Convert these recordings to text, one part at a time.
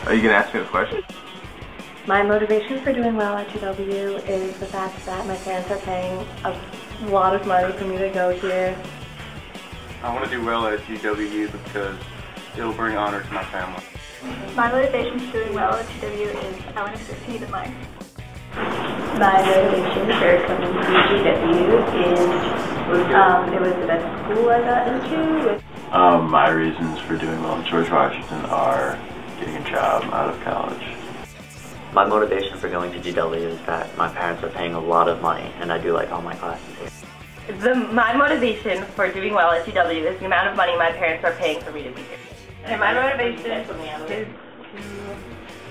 Are you going to ask me the question? My motivation for doing well at GW is the fact that my parents are paying a lot of money for me to go here. I want to do well at GW because it'll bring honor to my family. My motivation for doing well at GW is I want to succeed in life. My motivation for coming to GW is it was the best school I got into. My reasons for doing well at George Washington are getting a job out of college. My motivation for going to GW is that my parents are paying a lot of money and I do like all my classes here. My motivation for doing well at GW is the amount of money my parents are paying for me to be here. And my motivation is to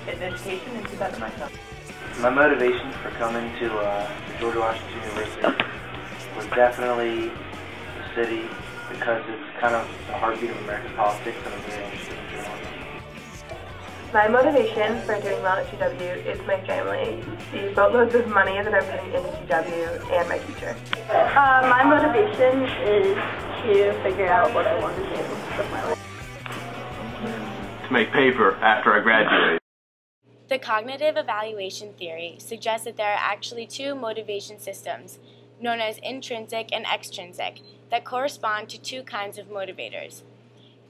get education and to better myself. My motivation for coming to George Washington University was definitely the city because it's kind of the heartbeat of American politics and I'm very interested in journalism. My motivation for doing well at GW is my family, the boatloads of money that I'm putting into GW, and my future. My motivation is to figure out what I want to do with my life. To make paper after I graduate. The cognitive evaluation theory suggests that there are actually two motivation systems, known as intrinsic and extrinsic, that correspond to two kinds of motivators.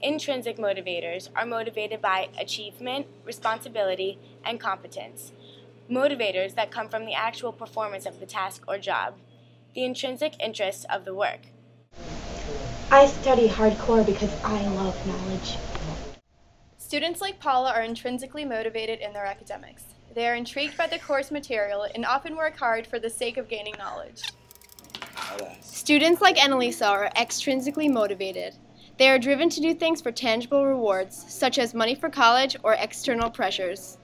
Intrinsic motivators are motivated by achievement, responsibility, and competence. Motivators that come from the actual performance of the task or job. The intrinsic interest of the work. I study hardcore because I love knowledge. Students like Paula are intrinsically motivated in their academics. They are intrigued by the course material and often work hard for the sake of gaining knowledge. Students like Annalisa are extrinsically motivated. They are driven to do things for tangible rewards, such as money for college or external pressures.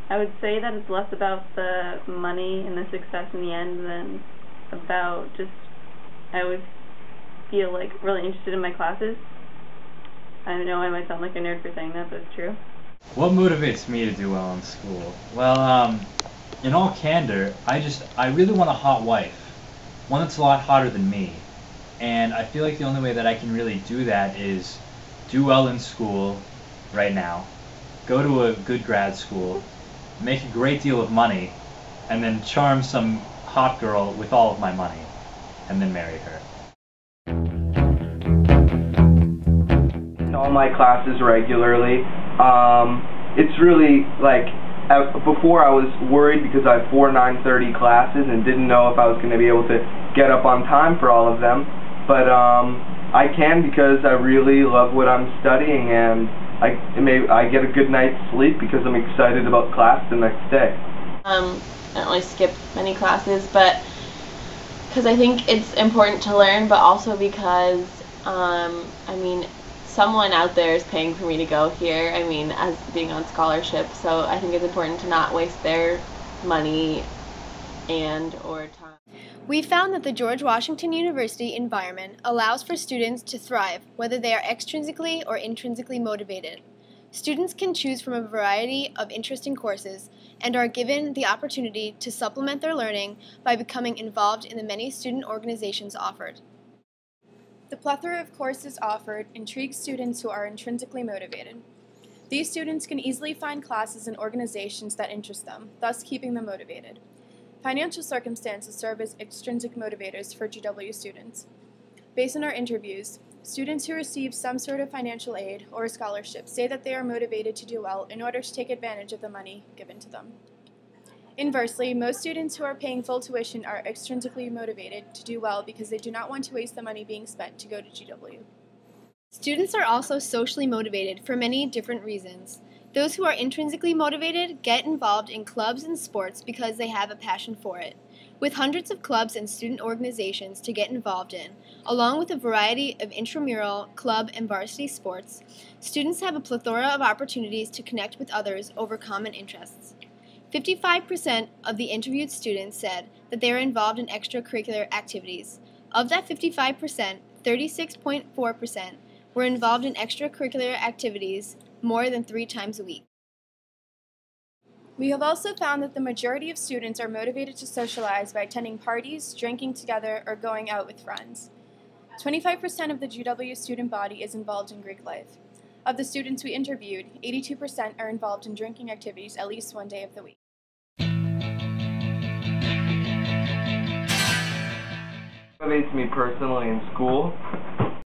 I would say that it's less about the money and the success in the end than about just, I always feel like really interested in my classes. I know I might sound like a nerd for saying that, but it's true. What motivates me to do well in school? Well, in all candor, I really want a hot wife. One that's a lot hotter than me. And I feel like the only way that I can really do that is do well in school right now, go to a good grad school, make a great deal of money, and then charm some hot girl with all of my money, and then marry her. In all my classes regularly. It's really like, before I was worried because I have 4 9:30 classes and didn't know if I was going to be able to get up on time for all of them, but I can because I really love what I'm studying and I get a good night's sleep because I'm excited about class the next day. I don't really skip many classes, but because I think it's important to learn, but also because, someone out there is paying for me to go here, as being on scholarship, so I think it's important to not waste their money or time. We found that the George Washington University environment allows for students to thrive, whether they are extrinsically or intrinsically motivated. Students can choose from a variety of interesting courses and are given the opportunity to supplement their learning by becoming involved in the many student organizations offered. The plethora of courses offered intrigues students who are intrinsically motivated. These students can easily find classes and organizations that interest them, thus keeping them motivated. Financial circumstances serve as extrinsic motivators for GW students. Based on our interviews, students who receive some sort of financial aid or a scholarship say that they are motivated to do well in order to take advantage of the money given to them. Inversely, most students who are paying full tuition are extrinsically motivated to do well because they do not want to waste the money being spent to go to GW. Students are also socially motivated for many different reasons. Those who are intrinsically motivated get involved in clubs and sports because they have a passion for it. With hundreds of clubs and student organizations to get involved in, along with a variety of intramural, club, and varsity sports, students have a plethora of opportunities to connect with others over common interests. 55% of the interviewed students said that they are involved in extracurricular activities. Of that 55%, 36.4% were involved in extracurricular activities more than 3 times a week. We have also found that the majority of students are motivated to socialize by attending parties, drinking together, or going out with friends. 25% of the GW student body is involved in Greek life. Of the students we interviewed, 82% are involved in drinking activities at least one day of the week. What motivates me personally in school